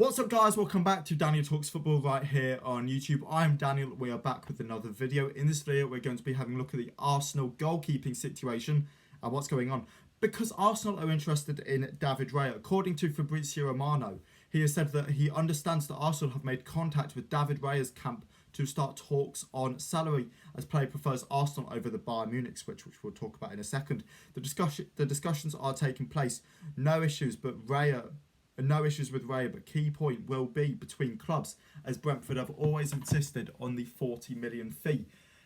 What's up, guys? Welcome back to Daniel Talks Football right here on YouTube. I'm Daniel. We are back with another video. In this video, we're going to be having a look at the Arsenal goalkeeping situation and what's going on. Because Arsenal are interested in David Raya. According to Fabrizio Romano, he has said that he understands that Arsenal have made contact with David Raya's camp to start talks on salary, as player prefers Arsenal over the Bayern Munich switch, which we'll talk about in a second. The discussions are taking place. No issues with Raya, but key point will be between clubs, as Brentford have always insisted on the 40 million fee.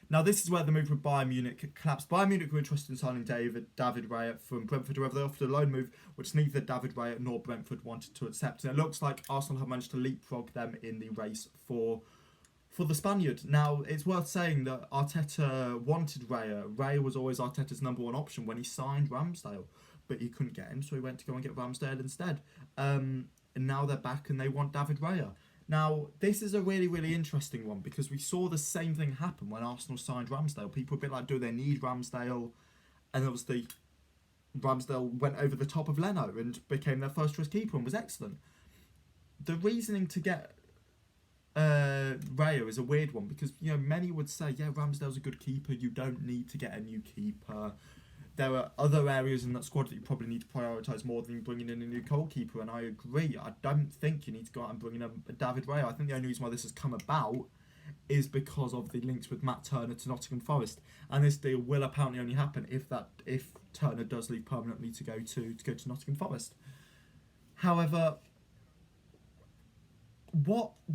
Now, this is where the move with Bayern Munich collapsed. Bayern Munich were interested in signing David Raya from Brentford. However, they offered a loan move, which neither David Raya nor Brentford wanted to accept. And it looks like Arsenal have managed to leapfrog them in the race for the Spaniard. Now, it's worth saying that Arteta wanted Raya. Raya was always Arteta's number one option when he signed Ramsdale, but he couldn't get him, so he went to go and get Ramsdale instead. And now they're back and they want David Raya. Now, this is a really, really interesting one because we saw the same thing happen when Arsenal signed Ramsdale. People were a bit like, do they need Ramsdale? And obviously, Ramsdale went over the top of Leno and became their first choice keeper and was excellent. The reasoning to get Raya is a weird one because, you know, many would say, yeah, Ramsdale's a good keeper. You don't need to get a new keeper. There are other areas in that squad that you probably need to prioritise more than bringing in a new goalkeeper, and I agree. I don't think you need to go out and bring in a David Raya. I think the only reason why this has come about is because of the links with Matt Turner to Nottingham Forest, and this deal will apparently only happen if Turner does leave permanently to go to Nottingham Forest. However,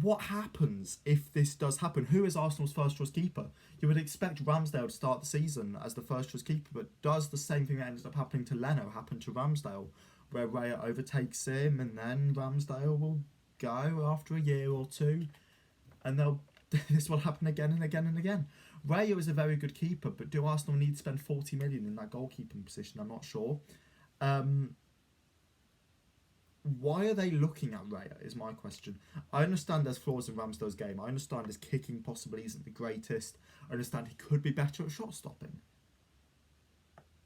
what happens if this does happen? Who is Arsenal's first choice keeper? You would expect Ramsdale to start the season as the first choice keeper, but does the same thing that ended up happening to Leno happen to Ramsdale, where Raya overtakes him and then Ramsdale will go after a year or two, and this will happen again and again and again. Raya is a very good keeper, but do Arsenal need to spend 40 million in that goalkeeping position? I'm not sure. Why are they looking at Raya is my question. I understand there's flaws in Ramsdale's game. I understand his kicking possibly isn't the greatest. I understand he could be better at shot stopping.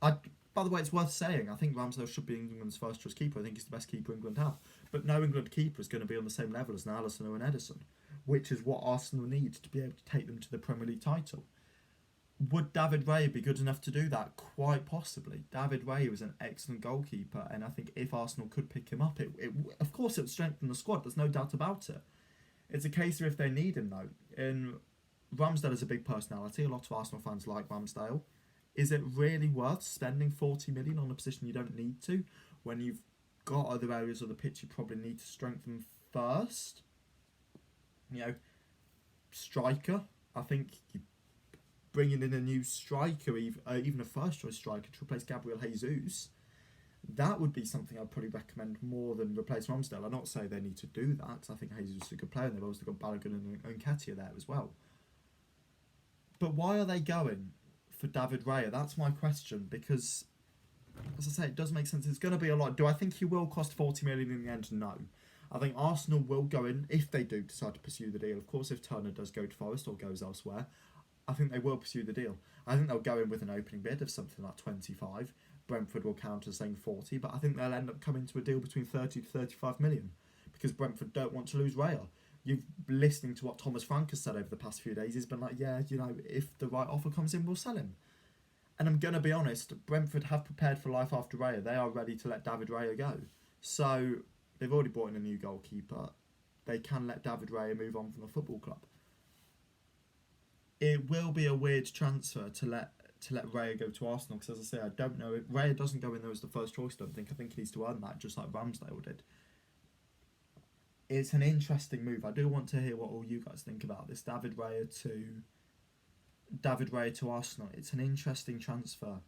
By the way, it's worth saying, I think Ramsdale should be England's first choice keeper. I think he's the best keeper England have. But no England keeper is going to be on the same level as an Alisson or an Ederson, which is what Arsenal need to be able to take them to the Premier League title. Would David Raya be good enough to do that? Quite possibly. David Raya was an excellent goalkeeper, and I think if Arsenal could pick him up, of course it would strengthen the squad, there's no doubt about it. It's a case of if they need him, though. And Ramsdale is a big personality. A lot of Arsenal fans like Ramsdale. Is it really worth spending 40 million on a position you don't need to, when you've got other areas of the pitch you probably need to strengthen first? You know, striker, I think bringing in a new striker, even a first-choice striker to replace Gabriel Jesus, that would be something I'd probably recommend more than replace Ramsdale. I'm not saying they need to do that. I think Jesus is a good player, and they've also got Balogun and Nketiah there as well. But why are they going for David Raya? That's my question, because, as I say, it does make sense. It's going to be a lot. Do I think he will cost 40 million in the end? No. I think Arsenal will go in, if they do decide to pursue the deal. Of course, if Turner does go to Forest or goes elsewhere, I think they will pursue the deal. I think they'll go in with an opening bid of something like 25. Brentford will counter saying 40, but I think they'll end up coming to a deal between 30 to 35 million because Brentford don't want to lose Raya. You've listening to what Thomas Frank has said over the past few days. He's been like, yeah, you know, if the right offer comes in, we'll sell him. And I'm going to be honest, Brentford have prepared for life after Raya. They are ready to let David Raya go. So they've already brought in a new goalkeeper. They can let David Raya move on from the football club. It will be a weird transfer to let Raya go to Arsenal because, as I say, I don't know if Raya doesn't go in there as the first choice. I think he needs to earn that, just like Ramsdale did. It's an interesting move. I do want to hear what all you guys think about this David Raya to Arsenal. It's an interesting transfer.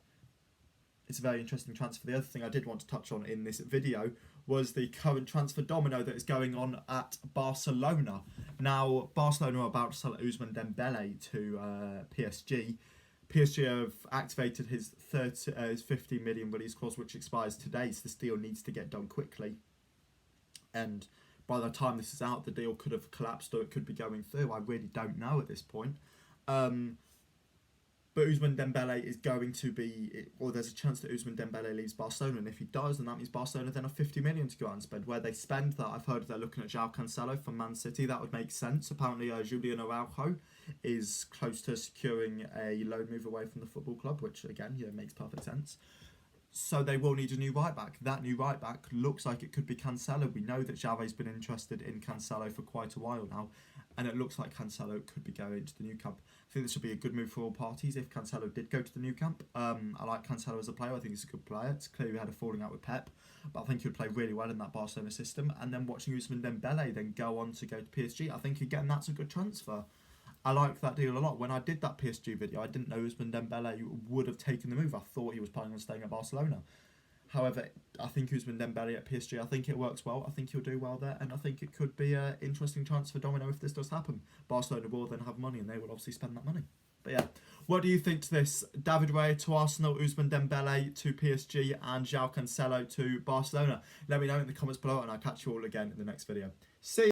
It's a very interesting transfer. The other thing I did want to touch on in this video was the current transfer domino that is going on at Barcelona. Now, Barcelona are about to sell Ousmane Dembele to PSG. PSG have activated his 50 million release clause, which expires today, so this deal needs to get done quickly. And by the time this is out, the deal could have collapsed or it could be going through. I really don't know at this point. But Ousmane Dembele is going to be, or there's a chance that Ousmane Dembele leaves Barcelona, and if he does, then that means Barcelona then have 50 million to go out and spend. Where they spend that, I've heard they're looking at João Cancelo from Man City. That would make sense. Apparently, Julian Araujo is close to securing a loan move away from the football club, which again, makes perfect sense. So they will need a new right back. That new right back looks like it could be Cancelo. We know that Xavi's been interested in Cancelo for quite a while now, and it looks like Cancelo could be going to the new camp. I think this would be a good move for all parties if Cancelo did go to the new camp. I like Cancelo as a player. I think he's a good player. It's clear we had a falling out with Pep, but I think he would play really well in that Barcelona system. And then watching Ousmane Dembele then go on to go to PSG, I think again that's a good transfer. I like that deal a lot. When I did that PSG video, I didn't know Ousmane Dembele would have taken the move. I thought he was planning on staying at Barcelona. However, I think Ousmane Dembele at PSG, I think it works well. I think he'll do well there, and I think it could be an interesting transfer domino if this does happen. Barcelona will then have money, and they will obviously spend that money. But yeah, what do you think to this? David Raya to Arsenal, Ousmane Dembele to PSG, and João Cancelo to Barcelona? Let me know in the comments below, and I'll catch you all again in the next video. See you.